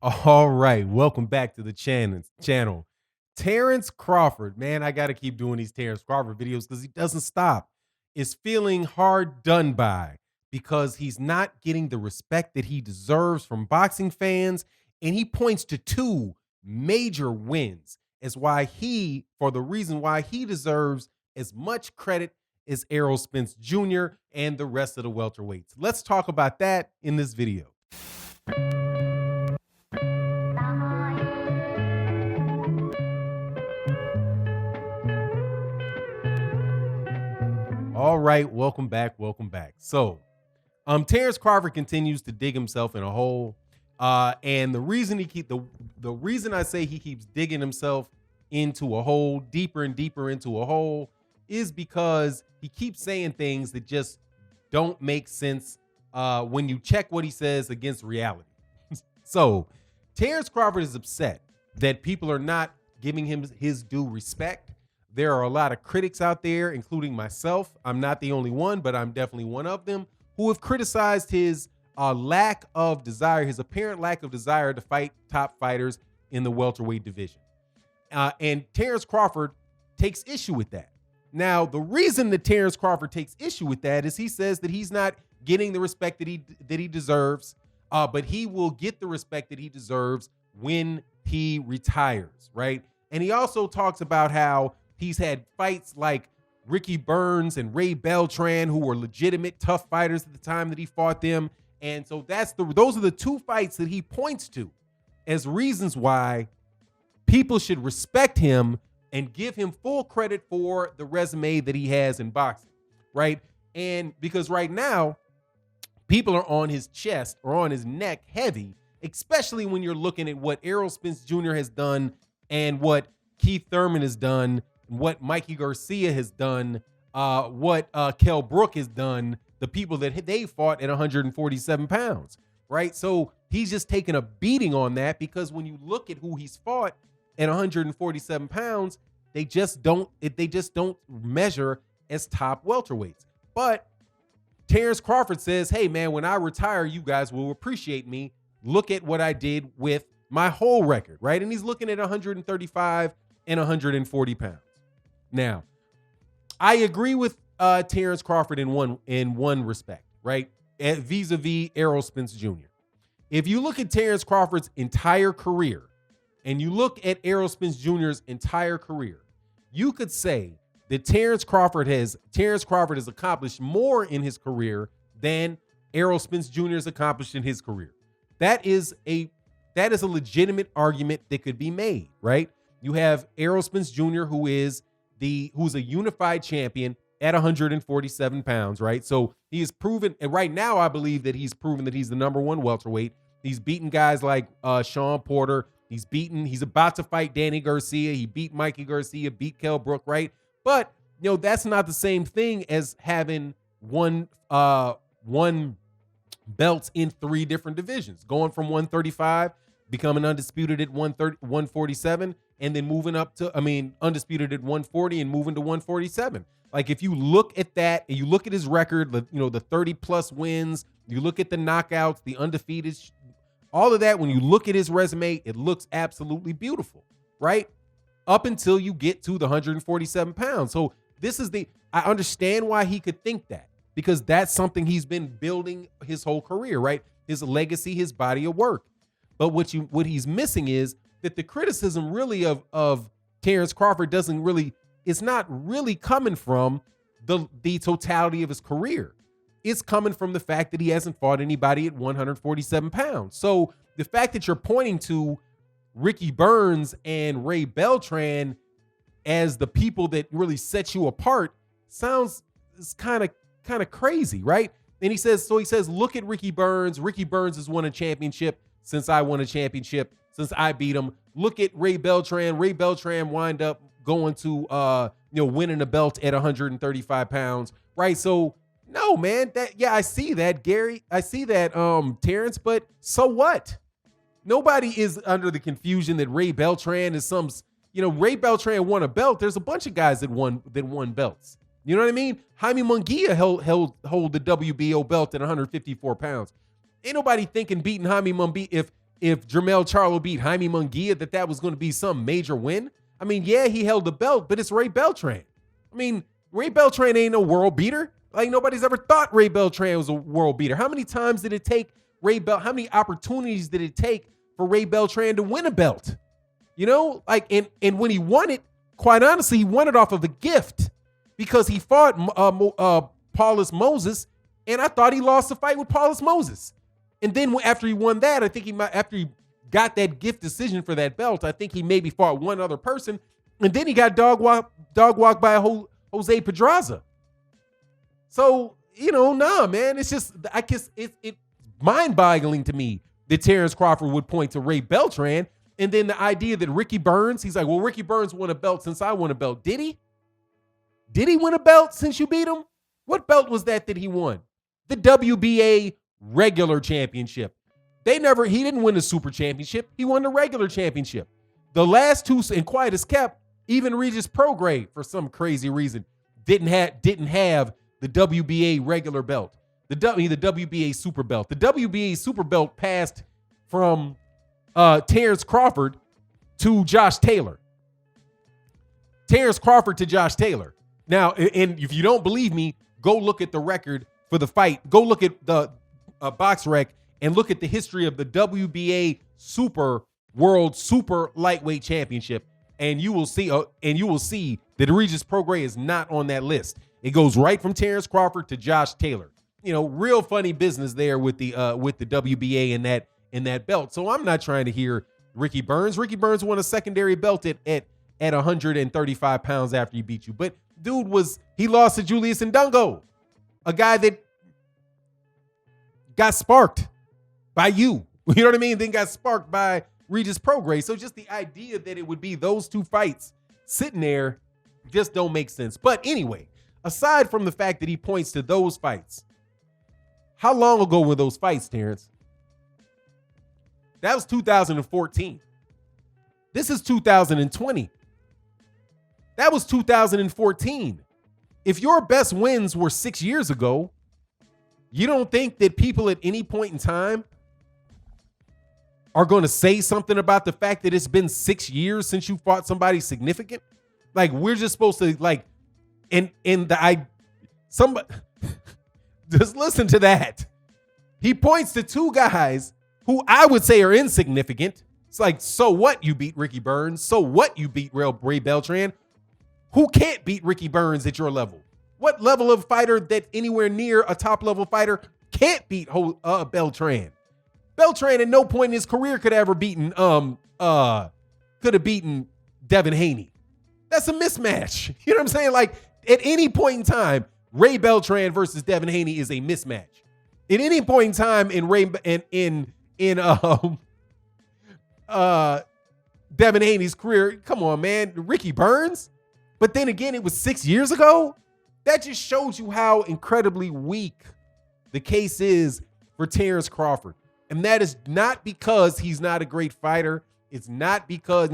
All right, welcome back to the channel. Terence Crawford, man, I got to keep doing these Terence Crawford videos because he doesn't stop. Is feeling hard done by because he's not getting the respect that he deserves from boxing fans, and he points to two major wins as why for the reason why he deserves as much credit as Errol Spence Jr. and the rest of the welterweights. Let's talk about that in this video. All right, welcome back, welcome back. So, Terence Crawford continues to dig himself in a hole, and the reason the reason I say he keeps digging himself into a hole, deeper and deeper into a hole, is because he keeps saying things that just don't make sense when you check what he says against reality. So, Terence Crawford is upset that people are not giving him his due respect. There are a lot of critics out there, including myself. I'm not the only one, but I'm definitely one of them, who have criticized his lack of desire, his apparent lack of desire to fight top fighters in the welterweight division. And Terence Crawford takes issue with that. Now, the reason that Terence Crawford takes issue with that is he says that he's not getting the respect that he deserves, but he will get the respect that he deserves when he retires, right? And he also talks about how he's had fights like Ricky Burns and Ray Beltran, who were legitimate tough fighters at the time that he fought them. And so those are the two fights that he points to as reasons why people should respect him and give him full credit for the resume that he has in boxing, right? And because right now, people are on his chest or on his neck heavy, especially when you're looking at what Errol Spence Jr. has done and what Keith Thurman has done, what Mikey Garcia has done, what Kell Brook has done, the people that they fought at 147 pounds, right? So he's just taking a beating on that because when you look at who he's fought at 147 pounds, they just don't measure as top welterweights. But Terence Crawford says, hey, man, when I retire, you guys will appreciate me. Look at what I did with my whole record, right? And he's looking at 135 and 140 pounds. Now, I agree with Terence Crawford in one respect, right? Vis-a-vis Errol Spence Jr. If you look at Terence Crawford's entire career and you look at Errol Spence Jr.'s entire career, you could say that Terence Crawford has accomplished more in his career than Errol Spence Jr. has accomplished in his career. That is a legitimate argument that could be made, right? You have Errol Spence Jr., who's a unified champion at 147 pounds, right? So he has proven, and right now I believe that he's proven that he's the number one welterweight. He's beaten guys like Sean Porter. He's about to fight Danny Garcia. He beat Mikey Garcia, beat Kell Brook, right? But, that's not the same thing as having one belts in three different divisions, going from 135, becoming undisputed at 147, and then moving up to, undisputed at 140 and moving to 147. Like, if you look at that and you look at his record, the 30 plus wins, you look at the knockouts, the undefeated, all of that, when you look at his resume, it looks absolutely beautiful, right? Up until you get to the 147 pounds. So I understand why he could think that, because that's something he's been building his whole career, right? His legacy, his body of work. But what he's missing is that the criticism really of Terence Crawford it's not really coming from the totality of his career. It's coming from the fact that he hasn't fought anybody at 147 pounds. So the fact that you're pointing to Ricky Burns and Ray Beltran as the people that really set you apart sounds kind of crazy, right? And he says, look at Ricky Burns. Ricky Burns has won a championship since I won a championship, since I beat him. Look at Ray Beltran. Ray Beltran wind up going to winning a belt at 135 pounds, right? So no, man, I see that, Gary. I see that, Terence, but so what? Nobody is under the confusion that Ray Beltran is Ray Beltran won a belt. There's a bunch of guys that won belts. You know what I mean? Jaime Munguia hold the WBO belt at 154 pounds. Ain't nobody thinking beating Jaime Munguia. Jermell Charlo beat Jaime Munguia, that was going to be some major win. I mean, yeah, he held the belt, but it's Ray Beltran. I mean, Ray Beltran ain't no world beater. Like, nobody's ever thought Ray Beltran was a world beater. How many times did it take how many opportunities did it take for Ray Beltran to win a belt? You know, like, and when he won it, quite honestly, he won it off of a gift because he fought Paulus Moses, and I thought he lost the fight with Paulus Moses. And then after he won that, I think after he got that gift decision for that belt, I think he maybe fought one other person, and then he got dog walked by Jose Pedraza. So, you know, nah, man, it's just, I guess it's mind-boggling to me that Terence Crawford would point to Ray Beltran, and then the idea that Ricky Burns, he's like, well, Ricky Burns won a belt since I won a belt. Did he? Did he win a belt since you beat him? What belt was that he won? The WBA regular championship. He didn't win the super championship. He won the regular championship. The last two, and quiet as kept, even Regis Prograis, for some crazy reason, didn't have the WBA regular belt. The WBA super belt. The WBA super belt passed from Terence Crawford to Josh Taylor. Terence Crawford to Josh Taylor. Now, and if you don't believe me, go look at the record for the fight. Go look at the box rec and look at the history of the WBA World Super Lightweight Championship, and you will see that Regis Prograis is not on that list. It goes right from Terence Crawford to Josh Taylor. You know, real funny business there with the WBA in that belt. So I'm not trying to hear Ricky Burns. Ricky Burns won a secondary belt at 135 pounds after he beat you. But dude he lost to Julius Ndungo, a guy that got sparked by you. You know what I mean? Then got sparked by Regis Prograis. So just the idea that it would be those two fights sitting there just don't make sense. But anyway, aside from the fact that he points to those fights, how long ago were those fights, Terrence? That was 2014. This is 2020. That was 2014. If your best wins were 6 years ago, you don't think that people at any point in time are going to say something about the fact that it's been 6 years since you fought somebody significant? Like, we're just supposed to, like, somebody just listen to that. He points to two guys who I would say are insignificant. It's like, so what you beat Ricky Burns? So what you beat Ray Beltran? Who can't beat Ricky Burns at your level? What level of fighter that anywhere near a top level fighter can't beat Beltran? Beltran at no point in his career could have beaten Devin Haney. That's a mismatch. You know what I'm saying? Like, at any point in time, Ray Beltran versus Devin Haney is a mismatch. At any point in time Devin Haney's career, come on, man, Ricky Burns. But then again, it was 6 years ago. That just shows you how incredibly weak the case is for Terence Crawford. And that is not because he's not a great fighter. It's not because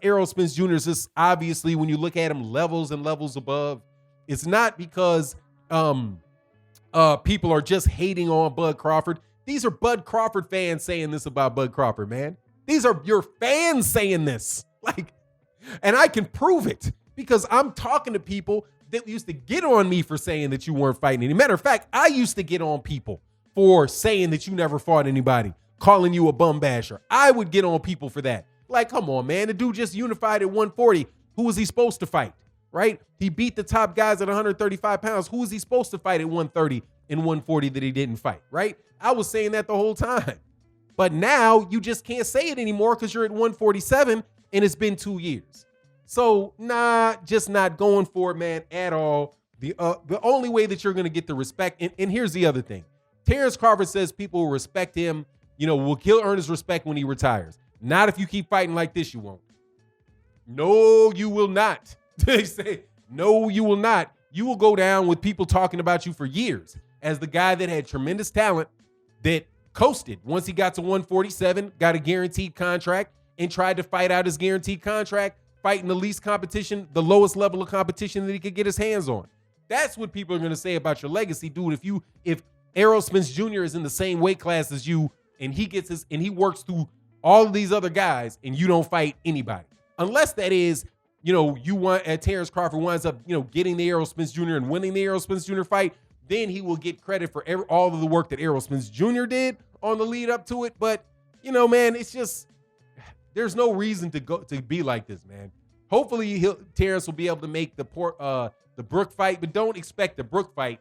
Errol Spence Jr. is just obviously, when you look at him, levels and levels above. It's not because people are just hating on Bud Crawford. These are Bud Crawford fans saying this about Bud Crawford, man. These are your fans saying this. Like, and I can prove it because I'm talking to people that used to get on me for saying that you weren't fighting any. Matter of fact, I used to get on people for saying that you never fought anybody, calling you a bum basher. I would get on people for that. Like, come on, man. The dude just unified at 140. Who was he supposed to fight, right? He beat the top guys at 135 pounds. Who was he supposed to fight at 130 and 140 that he didn't fight, right? I was saying that the whole time. But now you just can't say it anymore because you're at 147 and it's been 2 years. So, just not going for it, man, at all. The only way that you're going to get the respect, and here's the other thing. Terence Crawford says people will respect him, he'll earn his respect when he retires. Not if you keep fighting like this, you won't. No, you will not. They say, no, you will not. You will go down with people talking about you for years as the guy that had tremendous talent that coasted once he got to 147, got a guaranteed contract, and tried to fight out his guaranteed contract, fighting the least competition, the lowest level of competition that he could get his hands on. That's what people are going to say about your legacy, dude. If Errol Spence Jr. is in the same weight class as you and he works through all of these other guys, and you don't fight anybody. Unless that is, you want Terence Crawford winds up, getting the Errol Spence Jr. and winning the Errol Spence Jr. fight, then he will get credit for all of the work that Errol Spence Jr. did on the lead up to it. But, man, it's just, there's no reason to be like this, man. Hopefully Terence will be able to make the Brook fight, but don't expect the Brook fight,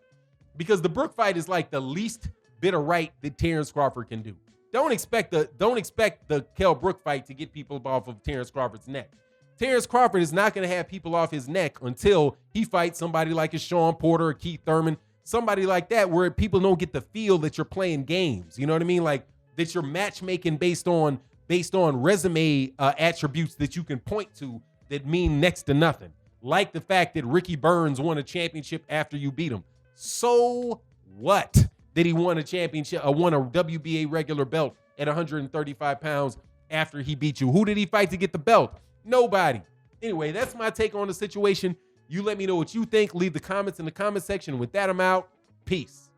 because the Brook fight is like the least bit of right that Terence Crawford can do. Don't expect the Kell Brook fight to get people off of Terence Crawford's neck. Terence Crawford is not going to have people off his neck until he fights somebody like a Sean Porter or Keith Thurman, somebody like that, where people don't get the feel that you're playing games. You know what I mean? Like that you're matchmaking based on resume attributes that you can point to that mean next to nothing. Like the fact that Ricky Burns won a championship after you beat him. So what? That he won a championship, won a WBA regular belt at 135 pounds after he beat you. Who did he fight to get the belt? Nobody. Anyway, that's my take on the situation. You let me know what you think. Leave the comments in the comment section. With that, I'm out. Peace.